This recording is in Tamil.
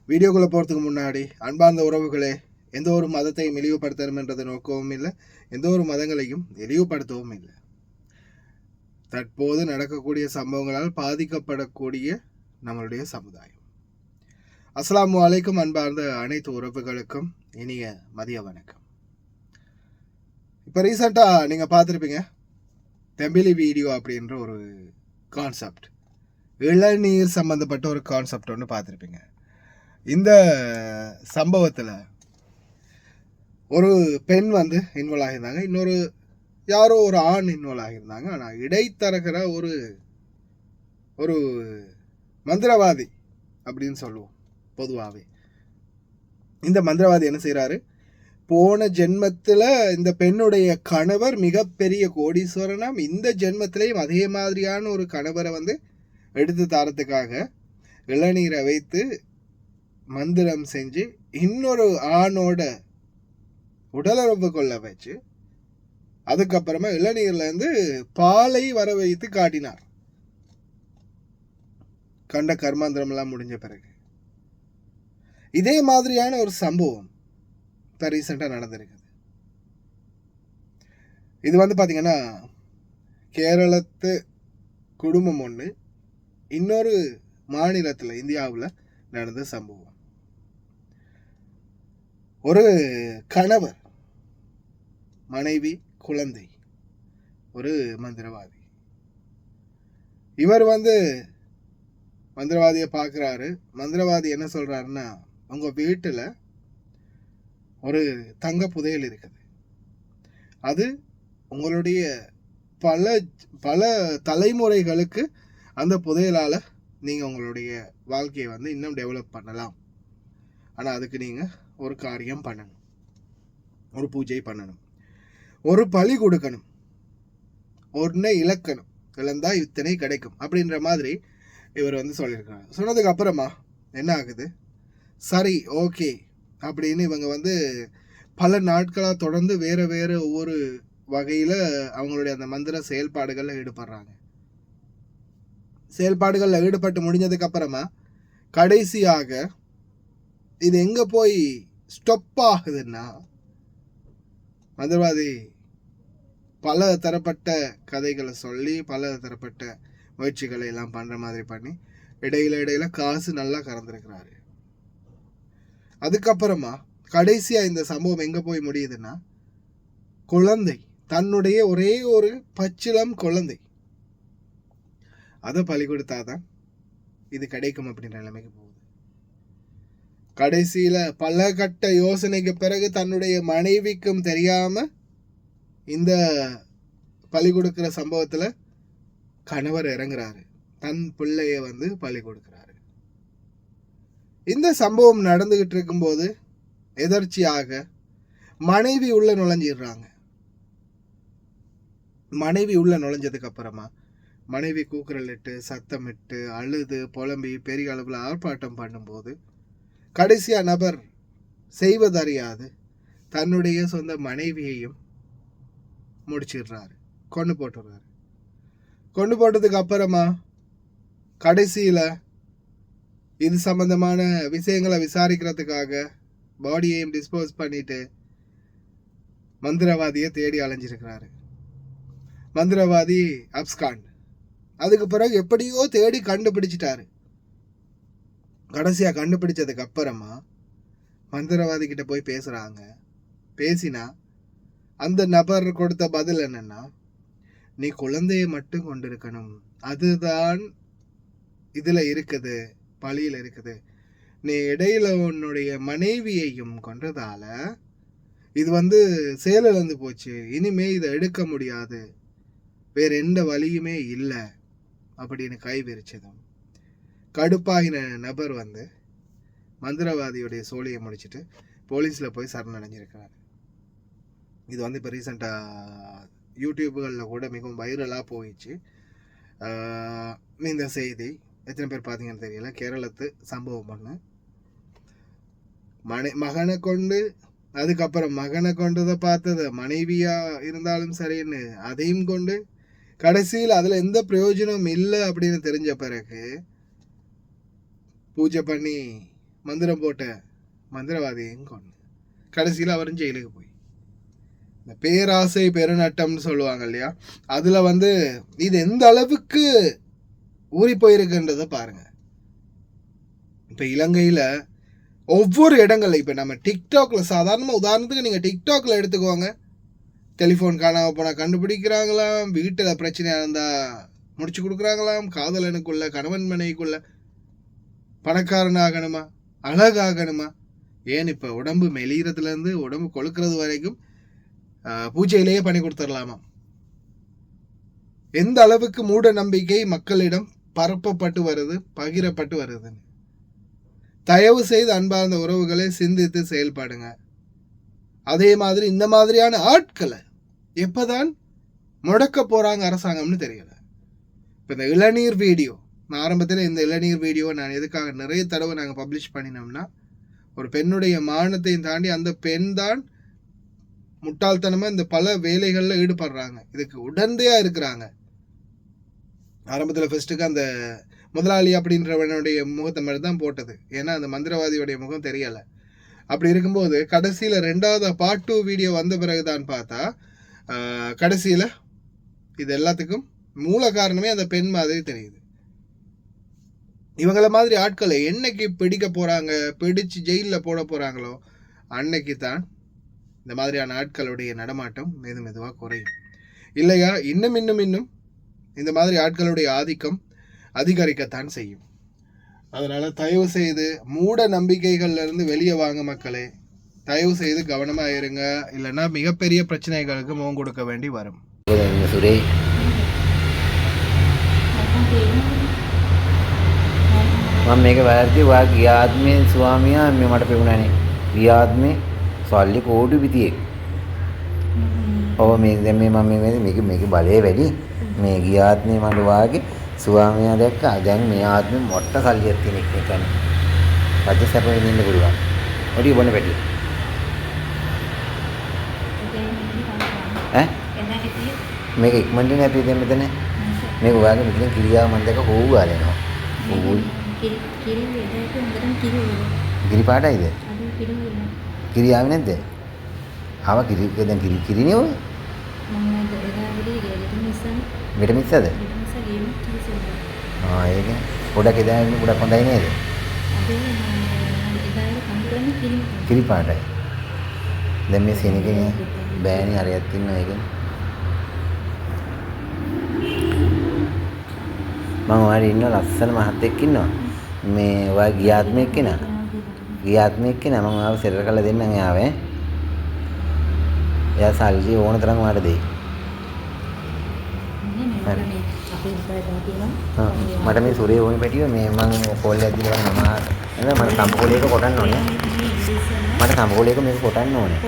வீடியோக்குள்ளே போகிறதுக்கு முன்னாடி அன்பார்ந்த உறவுகளே, எந்த ஒரு மதத்தையும் இழிவுபடுத்தணும் என்றது நோக்கமும் இல்லை, எந்த ஒரு மதங்களையும் இழிவுபடுத்தவும் இல்லை. தற்போது நடக்கக்கூடிய சம்பவங்களால் பாதிக்கப்படக்கூடிய நம்மளுடைய சமுதாயம். அஸ்ஸலாமு அலைக்கும் அன்பார்ந்த அனைத்து உறவுகளுக்கும் இனிய மதிய வணக்கம். இப்போ ரீசெண்டாக நீங்கள் பார்த்துருப்பீங்க, தெம்பிலி வீடியோ அப்படின்ற ஒரு கான்செப்ட், இளநீர் சம்மந்தப்பட்ட ஒரு கான்செப்ட் ஒன்று பார்த்துருப்பீங்க. இந்த சம்பவத்தில் ஒரு பெண் வந்து இன்வால்வ் ஆகியிருந்தாங்க, இன்னொரு யாரோ ஒரு ஆண் இன்வால்வ் ஆகியிருந்தாங்க. ஆனால் இடைத்தரகர ஒரு ஒரு மந்திரவாதி அப்படின்னு சொல்லுவோம் பொதுவாகவே. இந்த மந்திரவாதி என்ன செய்கிறாரு, போன ஜென்மத்தில் இந்த பெண்ணுடைய கணவர் மிகப்பெரிய கோடீஸ்வரனாம், இந்த ஜென்மத்திலையும் அதே மாதிரியான ஒரு கணவரை வந்து எடுத்து தரத்துக்காக இளநீரை வைத்து மந்திரம் செஞ்சு இன்னொரு ஆணோட உடலுறவு கொள்ள வச்சு அதுக்கப்புறமா இளநீர்லேருந்து பாலை வர வைத்து காட்டினார். கண்ட கர்மாந்திரம்லாம் முடிஞ்ச பிறகு இதே மாதிரியான ஒரு சம்பவம் இப்போ ரீசெண்டாக நடந்திருக்குது. இது வந்து பார்த்தீங்கன்னா கேரளத்து குடும்பம் ஒன்று இன்னொரு மாநிலத்தில் இந்தியாவில் நடந்த சம்பவம். ஒரு கணவர், மனைவி, குழந்தை, ஒரு மந்திரவாதி. இவர் வந்து மந்திரவாதியை பார்க்குறாரு. மந்திரவாதி என்ன சொல்கிறாருன்னா, உங்கள் வீட்டில் ஒரு தங்க புதையல் இருக்குது, அது உங்களுடைய பல பல தலைமுறைகளுக்கு அந்த புதையலால் நீங்கள் உங்களுடைய வாழ்க்கையை வந்து இன்னும் டெவலப் பண்ணலாம். ஆனால் அதுக்கு நீங்கள் ஒரு காரியம் பண்ணணும், ஒரு பூஜை பண்ணணும், ஒரு பலி கொடுக்கணும், ஒன்றை இழக்கணும், இழந்தா இத்தனை கிடைக்கும் அப்படின்ற மாதிரி இவர் வந்து சொல்லியிருக்காங்க. சொன்னதுக்கு அப்புறமா என்ன ஆகுது, சரி ஓகே அப்படின்னு இவங்க வந்து பல நாட்களாக தொடர்ந்து வேறு வேறு ஒவ்வொரு வகையில் அவங்களுடைய அந்த மந்திர செயல்பாடுகளில் ஈடுபடுறாங்க. செயல்பாடுகளில் ஈடுபட்டு முடிஞ்சதுக்கு அப்புறமா கடைசியாக இது எங்கே போய் ஸ்டொப் ஆகுதுன்னா, மந்திரவாதி பல தரப்பட்ட கதைகளை சொல்லி பல தரப்பட்ட முயற்சிகளை எல்லாம் பண்ணுற மாதிரி பண்ணி இடையில காசு நல்லா கறந்துருக்கிறாரு. அதுக்கப்புறமா கடைசியாக இந்த சம்பவம் எங்கே போய் முடியுதுன்னா, குழந்தை, தன்னுடைய ஒரே ஒரு பச்சிளம் குழந்தை, அதை பலி கொடுத்தாதான் இது கிடைக்கும் அப்படின்ற நிலைமைக்கு போகுது. கடைசியில் பல கட்ட யோசனைக்கு பிறகு தன்னுடைய மனைவிக்கும் தெரியாமல் இந்த பலி கொடுக்குற சம்பவத்தில் கணவர் இறங்குறாரு, தன் பிள்ளைய வந்து பலி கொடுக்குறாரு. இந்த சம்பவம் நடந்துகிட்டு இருக்கும்போது எதர்ச்சியாக மனைவி உள்ள நுழைஞ்சிடுறாங்க. மனைவி உள்ள நுழைஞ்சதுக்கு அப்புறமா மனைவி கூக்குரலிட்டு சத்தமிட்டு அழுது புலம்பி பெரிய அளவில் ஆர்ப்பாட்டம் பண்ணும்போது கடைசியா நபர் செய்வதறியாது தன்னுடைய சொந்த மனைவியையும் முடிச்சிடுறாரு, கொண்டு போட்டுடுறாரு. கொண்டு போட்டதுக்கு அப்புறமா கடைசியில் இது சம்பந்தமான விஷயங்களை விசாரிக்கிறதுக்காக பாடியையும் டிஸ்போஸ் பண்ணிட்டு மந்திரவாதியை தேடி அலைஞ்சிருக்கிறாரு. மந்திரவாதி அப்ஸ்காண்ட். அதுக்கு பிறகு எப்படியோ தேடி கண்டுபிடிச்சிட்டாரு. கடைசியாக கண்டுபிடிச்சதுக்கு அப்புறமா மந்திரவாதி கிட்ட போய் பேசுகிறாங்க. பேசினா அந்த நபர் கொடுத்த பதில் என்னன்னா, நீ குழந்தையை மட்டும் கொண்டிருக்கணும், அதுதான் இதில் இருக்குது, பழியில் இருக்குது. நீ இடையில உன்னுடைய மனைவியையும் கொன்றதால இது வந்து செயலிழந்து போச்சு, இனிமே இதை எடுக்க முடியாது, வேற எந்த வழியுமே இல்லை அப்படின்னு கை விரிச்சதும் கடுப்பாகின நபர் வந்து மந்திரவாதியுடைய சோழியை முடிச்சுட்டு போலீஸில் போய் சரணடைஞ்சிருக்கிறார். இது வந்து இப்போ ரீசெண்டாக யூடியூப்புகளில் கூட மிகவும் வைரலாக போயிடுச்சு இந்த செய்தி. எத்தனை பேர் பார்த்தீங்கன்னு தெரியல. கேரளத்து சம்பவம் பண்ணு மகனை கொண்டு, அதுக்கப்புறம் மகனை கொண்டதை பார்த்தது மனைவியாக இருந்தாலும் சரின்னு அதையும் கொண்டு கடைசியில் அதில் எந்த பிரயோஜனமும் இல்லை அப்படின்னு தெரிஞ்ச பிறகு பூஜை பண்ணி மந்திரம் போட்ட மந்திரவாதியையும் கொண்டு கடைசியில் அவரும் ஜெயிலுக்கு போய் இந்த பேராசை பெருநட்டம்னு சொல்லுவாங்க இல்லையா, அதில் வந்து இது எந்த அளவுக்கு ஊறி போயிருக்குன்றதை பாருங்க. இப்போ இலங்கையில் ஒவ்வொரு இடங்கள்ல இப்போ நம்ம டிக்டாக்ல சாதாரணமாக உதாரணத்துக்கு நீங்கள் டிக்டாக்ல எடுத்துக்கோங்க, டெலிஃபோன் காணாமல் போனால் கண்டுபிடிக்கிறாங்களாம், வீட்டில் பிரச்சனையாக இருந்தால் முடிச்சு கொடுக்குறாங்களாம், காதலனுக்குள்ள கணவன் மனைவிக்குள்ள பணக்காரனாகணுமா அழகாகணுமா, ஏன் இப்போ உடம்பு மெலிகிறதுலேருந்து உடம்பு கொழுக்கிறது வரைக்கும் பூஜையிலேயே பண்ணி கொடுத்துடலாமா. எந்த அளவுக்கு மூட நம்பிக்கை மக்களிடம் பரப்பப்பட்டு வருது, பகிரப்பட்டு வருதுன்னு. தயவு செய்து அன்பார்ந்த உறவுகளை சிந்தித்து செயல்படுங்க. அதே மாதிரி இந்த மாதிரியான ஆட்களை எப்போதான் முடக்க போகிறாங்க அரசாங்கம்னு தெரியல. இப்போ இந்த இளநீர் வீடியோ, நான் ஆரம்பத்தில் இந்த இளநீர் வீடியோ நான் எதுக்காக நிறைய தடவை நாங்கள் பப்ளிஷ் பண்ணினோம்னா, ஒரு பெண்ணுடைய மானத்தையும் தாண்டி அந்த பெண் தான் முட்டாள்தனமாக இந்த பல வேலைகளில் ஈடுபடுறாங்க, இதுக்கு உடந்தையாக இருக்கிறாங்க. ஆரம்பத்தில் ஃபர்ஸ்ட்டுக்கு அந்த முதலாளி அப்படின்றவனுடைய முகத்தை மாதிரி தான் போட்டது, ஏன்னா அந்த மந்திரவாதியோடைய முகம் தெரியலை. அப்படி இருக்கும்போது கடைசியில் 2வது பார்ட் 2 வீடியோ வந்த பிறகு தான் பார்த்தா கடைசியில் இது எல்லாத்துக்கும் மூல காரணமே அந்த பெண் மாதிரி தெரியுது. இவங்கள மாதிரி ஆட்களை என்னைக்கு பிடிக்க போகிறாங்க, பிடிச்சு ஜெயிலில் போட போகிறாங்களோ அன்னைக்கு தான் இந்த மாதிரியான ஆட்களுடைய நடமாட்டம் மெதுவாக குறையும். இல்லையா இன்னும் இந்த மாதிரி ஆட்களுடைய ஆதிக்கம் அதிகரிக்கத்தான் செய்யும். அதனால் தயவு செய்து மூட நம்பிக்கைகள்லேருந்து வெளியே வாங்க மக்களே. தயவு செய்து கவனமாக இருங்க, இல்லைன்னா மிகப்பெரிய பிரச்சனைகளுக்கு முகம் கொடுக்க வேண்டி வரும். මම මේක වැරදි ඔයා ගිය ආත්මේ ස්වාමියා මට පෙවුණානේ. ගිය ආත්මේ සල්ලි කෝටි පිටියෙක්. ඔව් මේ දැන් මේ මම මේක බලය වැඩි. මේ ගිය ආත්මේ මට වාගේ ස්වාමියා දැක්කා. දැන් මේ ආත්මේ මොට්ට සල්ලියක් තියෙන එක කියන්නේ. රජ සැප වෙන්න පුළුවන්. ඔඩි බොන පැටි. ඈ? මේක ඉක්මනට නේ අපි දැන් මෙතන. මේක ඔයාගේ මෙතන කිරියාව මම දැක්ක හොව් ගාලනවා. හොව් කිරි පාටයිද? කිරි ආවේ නැද්ද? ආවා කිරි දැන් කිරිනේ ඔය. මෙට මිස්සද? ඒක පොඩක් එදාගෙන පොඩක් හොඳයි නේද? කිරි පාටයි. දැන් මේ සෙනගේ බෑනේ අරයක් ඉන්නවා ඒකනේ. මම ඔයාලා ඉන්න ලස්සන මහත්තයෙක් ඉන්නවා. මේ ඔයා ගියාත්මෙක් කෙනා. ගියාත්මෙක් කෙනා මම ඔයාව සෙරර කරලා දෙන්නම් එයාව ඈ. එයා සල්ලි ඕන තරම් ඔයාලට දෙයි. මට මේ සුරේ ඕනේ පැටිය මේ මම කෝල් එකක් දීලා මම මට තඹකොලේක කොටන්න ඕනේ. මට තඹකොලේක මේක කොටන්න ඕනේ.